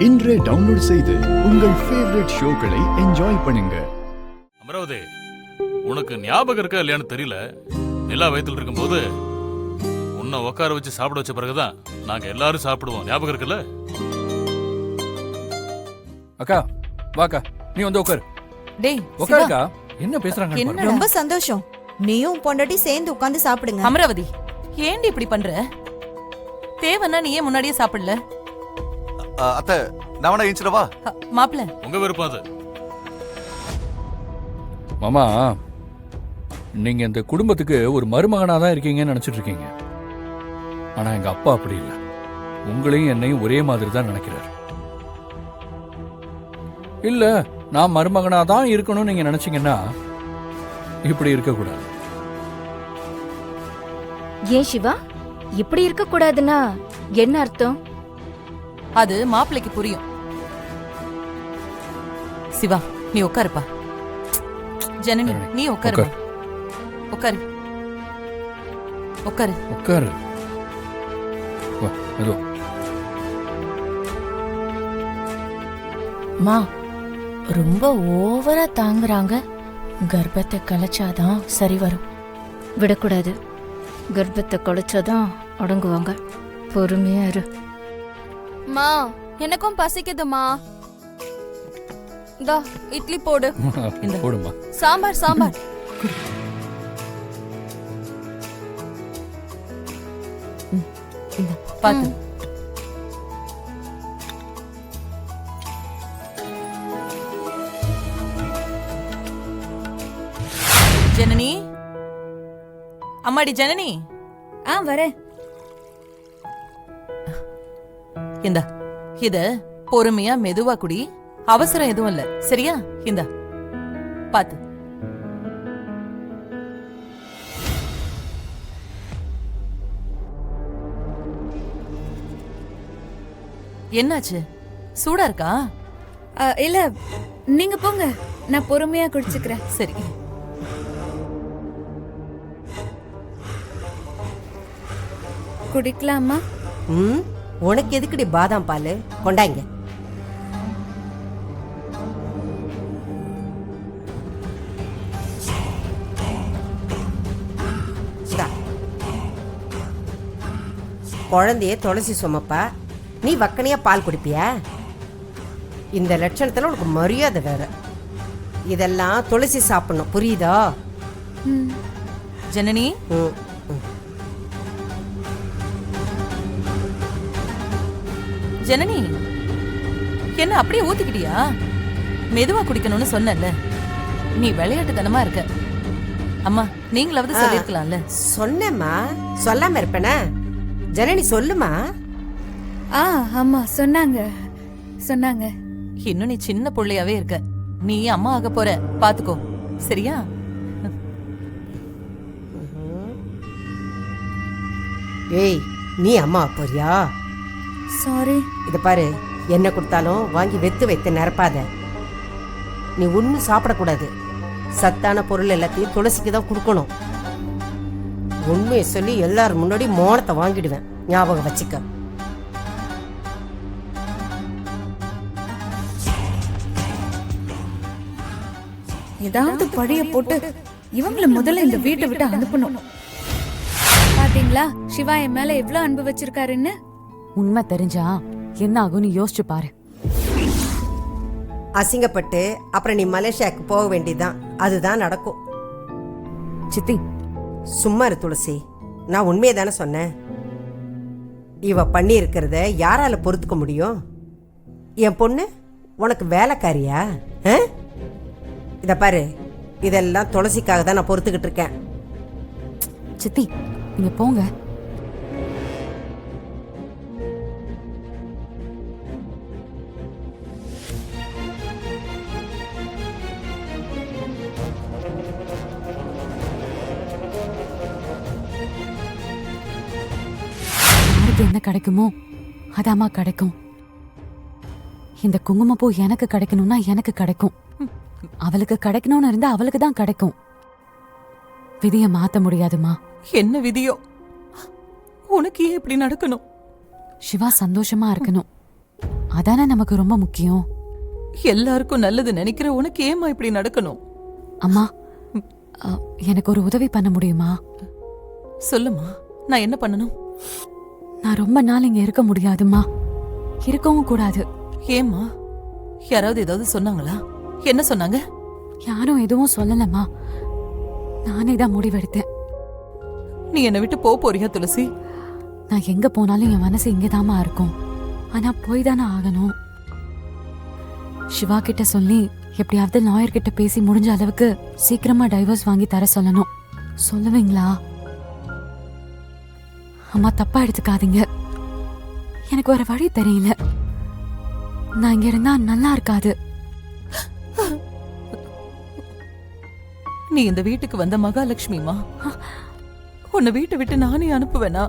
இன்றே டவுன்லோட் செய்து உங்கள் ஃபேவரட் ஷோக்களை என்ஜாய் பண்ணுங்க. அமராவதி, உனக்கு ஞாபகம் இருக்கா இல்லையான்னு தெரியல. நிலா வயித்துல இருக்கும்போது உன்னை உட்கார வச்சு சாப்பிட வச்ச பிறகுதான் நாங்க எல்லாரும் சாப்பிடுவோம். ஞாபகம் இருக்குல்ல? அக்கா வாக்கா, நீ வந்து உட்காரு. டேய் உட்காருக்கா. என்ன பேசுறாங்க? என்ன? ரொம்ப சந்தோஷம். நீயும் பொண்டாட்டி சேர்ந்து உட்கார்ந்து சாப்பிடுங்க. அமராவதி, ஏண்டி இப்படி பண்ற? தேவன்னா நீ ஏன் முன்னாடியே சாப்பிடல? அத்தை, நான் வேணா ஏஞ்சிடவா? மாப்பிள்ள, உங்க விருப்பம் அது. மாமா, நீங்க இந்த குடும்பத்துக்கு ஒரு மருமகனா தான் இருக்கீங்கன்னு நினைச்சிட்டு இருக்கீங்க. ஆனா எங்க அப்பா அப்படி இல்லை. உங்களையும் என்னையும் ஒரே மாதிரி தான் நினைக்கிறார். இல்ல, நான் மருமகனா தான் இருக்கணும்னு நீங்க நினைச்சீங்கன்னா இப்படி இருக்க கூடாது. ஏன் சிவா இப்படி இருக்க கூடாதுன்னா என்ன அர்த்தம்? அது மாப்பிள்ளைக்கு புரியும். சிவா, நீ உட்காருப்பா. ஜனனி, நீ உட்காரு. உட்காரு உட்காரு உட்காரு. வா, அதோ. மா, ரொம்ப ஓவரா தாங்குறாங்க. கர்ப்பத்தை கலைச்சாதான் சரி வரும். விடக்கூடாது. கர்ப்பத்தை குலைச்சாதான் அடங்குவாங்க. பொறுமையா இரு. மா, எனக்கும் பசிக்குதுமா. இந்தா இட்லி போடு. போடுமா. சாம்பார் சாம்பார். பாத்து. ஜனனி, அம்மாடி ஜனனி. வரேன். இந்தா, இத பொறுமையா மெதுவா குடி. அவசரம் எதுவும் இல்ல, சரியா? இந்தா பாத்து. என்னாச்சு? சூடா இருக்கா? இல்ல, நீங்க போங்க, நான் பொறுமையா குடிச்சுக்கிறேன். சரி. குடிக்கலாமா? உனக்கு எதுக்குடி பாதாம் பால்? கொண்டாங்க. குழந்தைய துளசி சுமப்பா, நீ வக்கனையா பால் குடிப்பியா? இந்த லட்சணத்துல உனக்கு மரியாதை வேற. இதெல்லாம் துளசி சாப்பிடணும், புரியுதா? ஜனனி, ஜனனி, என்ன அப்படியே ஊத்திக்கிட்டியா? மெதுவா குடிக்கணும்னு சொன்னல. நீ விளையாட்டுத்தனமா இருக்க. அம்மா, நீங்களாவது சொல்லிருக்கலாம்ல. சொன்னேம்மா, சொல்லாம இருப்பேனா? ஜனனி சொல்லுமா. ஆமா, சொன்னாங்க சொன்னாங்க. இன்னும் நீ சின்ன பிள்ளையாவே இருக்க. நீ அம்மா ஆக போற, பாத்துக்கோ, சரியா? ஏய், நீ அம்மா போறியா? சாரி. இத பாரு, என்ன கொடுத்தாலும் வாங்கி வெத்து வைத்து நிரப்பாத. நீ ஒன்னும் சாப்பிடக்கூடாது. சத்தான பொருள் எல்லாத்தையும் துளசிக்கு தான் கொடுக்கணும். உண்மையை சொல்லி எல்லாரும் முன்னாடி மோனத்தை வாங்கிடுவேன், ஞாபகம் வச்சுக்க. ஏதாவது பழிய போட்டு இவங்கள முதல்ல இந்த வீட்டை விட்டு அனுப்பணும். பாத்தீங்களா சிவா என் மேல எவ்வளவு அன்பு வச்சிருக்காருன்னு? உண்மை தெரிஞ்சா என்ன ஆகும்னு யோசிச்சு பாரு. அசிங்கப்பட்டு அப்புறம் நீ மலேசியாவுக்கு போக வேண்டியதுதான். அதுதான் நடக்கும். சித்தி, சும்மா இரு துளசி, நான் உண்மையை தானே சொன்னேன். இவ பண்ணி இருக்கிறத யாரால பொறுத்துக்க முடியும்? என் பொண்ணு உனக்கு வேலைக்காரியா? இத பாரு, இதெல்லாம் துளசிக்காக தான் நான் பொறுத்துக்கிட்டு இருக்கேன். சித்தி, நீங்க போங்க. என்ன கிடைக்குமோ அதாமா கிடைக்கும். இந்த குங்குமப்பூ எனக்கு கிடைக்கணும்னா எனக்கு கிடைக்கும். அவளுக்கு கிடைக்கணும்னு இருந்தா அவளுக்கு தான் கிடைக்கும். விதிய மாத்த முடியாதுமா. என்ன விதியோ? உனக்கு ஏன் இப்படி நடக்கணும்? சிவா சந்தோஷமா இருக்கணும். அதானே நமக்கு ரொம்ப முக்கியம். எல்லாருக்கும் நல்லது நினைக்கிற உனக்கு ஏமா இப்படி நடக்கணும்? அம்மா, எனக்கு ஒரு உதவி பண்ண முடியுமா? சொல்லுமா, நான் என்ன பண்ணணும்? நான் ரொம்ப நாள் இங்க இருக்க முடியாதும்மா, இருக்கவும் கூடாது. ஏம்மா, யாராவது ஏதாவது சொன்னாங்களா? என்ன சொன்னாங்க? யாரும் எதுவும் சொல்லலம்மா, நானே தான் முடிவெடுத்தேன். நீ என்னை விட்டு போறியா துளசி? நான் எங்க போனாலும் என் மனசு இங்கதாம்மா இருக்கும். ஆனா போய் தானே ஆகணும். சிவா கிட்ட சொல்லி எப்படியாவது லாயர் கிட்ட பேசி முடிஞ்ச அளவுக்கு சீக்கிரமா டைவர்ஸ் வாங்கி தர சொல்லணும். சொல்லுவீங்களா? அம்மா, தப்பா எடுத்துக்காதீங்க. எனக்கு ஒரு வழி தெரியல. நான் இங்க இருந்தா நல்லா இருக்காது. நீ இந்த வீட்டுக்கு வந்த மகாலட்சுமிமா. உன்னை வீட்டை விட்டு நானே அனுப்புவேனா?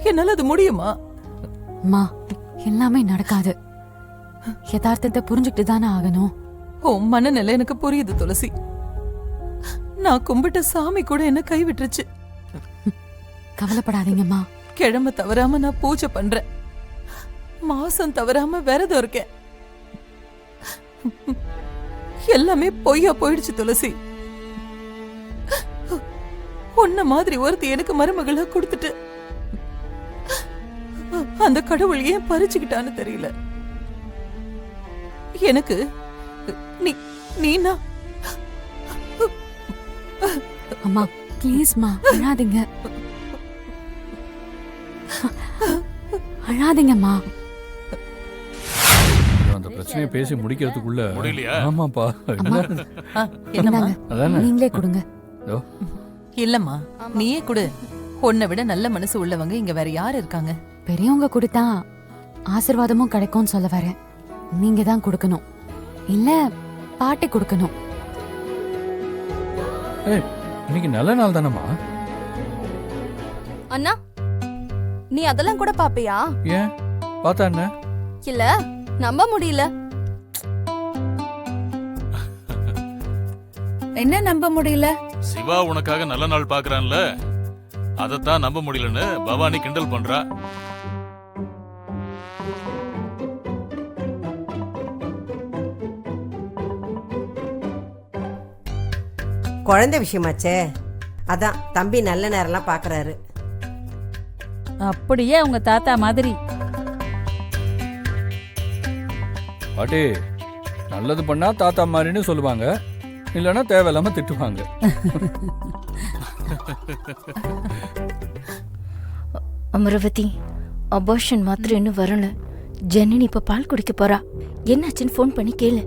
என்னால அது முடியுமா? அம்மா, எல்லாமே நடக்காது. யதார்த்தத்தை புரிஞ்சுக்கிட்டு தானே ஆகணும். உன் மனநிலை எனக்கு புரியுது துளசி. நான் கும்பிட்ட சாமி கூட என்ன கைவிட்டுருச்சு. கவலைப்படாதீங்கம்மா. கிழமை தவறாம நான் பூஜை பண்றேன். மாசம் தவறாம விரதம் இருக்கேன். எல்லாமே பொய்யா போயிடுச்சு துளசி. உன்ன மாதிரி ஒருத்தி எனக்கு மருமகளா கொடுத்துட்டு அந்த கடவுள் ஏன் பறிச்சுக்கிட்டான்னு தெரியல எனக்கு. நீனா அம்மா, ப்ளீஸ்மா, அழாதீங்க. அழாதீங்கம்மா. அந்த பிரச்சனையை பேசி முடிக்கிறதுக்குள்ள முடியலையா? ஆமாப்பா. என்னம்மா? அதானே. நீங்களே கொடுங்க. இதோ. இல்லம்மா, நீயே கொடு. உன்னை விட நல்ல மனசு உள்ளவங்க இங்க வேற யாரு இருக்காங்க? பெரியவங்க கொடுத்தா ஆசீர்வாதமும் கிடைக்கும்னு சொல்ல வரேன். நீங்க தான் கொடுக்கணும், இல்ல பாட்டி கொடுக்கணும். ஏய், இன்னைக்கு நல்ல நாள் தானம்மா. அண்ணா, நீ அதெல்லாம் கூட பாப்பியா? ஏன் பார்த்தா என்ன? இல்ல, நம்ப முடியல. என்ன நம்ப முடியல? சிவா உனக்காக நல்ல நாள் பாக்குறான்ல, அதத்தான் நம்ப முடியலன்னு பவானி கிண்டல் பண்றா. குழந்தை விஷயமாச்சே, அதான் தம்பி நல்ல நேரம்லாம் பார்க்கறாரு. அப்படியே உங்க தாத்தா மாதிரி. பாட்டி, நல்லது பண்ணா தாத்தா மாதிரின்னு சொல்லுவாங்க, இல்லைன்னா தேவையில்லாம திட்டுவாங்க. அமராவதி, அபார்ஷன் மாத்திரம் இன்னும் வரல. ஜெனின் இப்ப பால் குடிக்க போறா. என்னாச்சுன்னு ஃபோன் பண்ணி கேளு.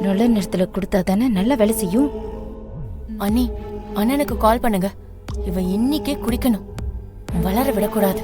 நல்ல நேரத்துல கொடுத்தா தானே நல்ல வேலை செய்யும். அண்ணி, அண்ணனுக்கு கால் பண்ணுங்க. இவ இன்னைக்கே குடிக்கணும், வளர விடக்கூடாது.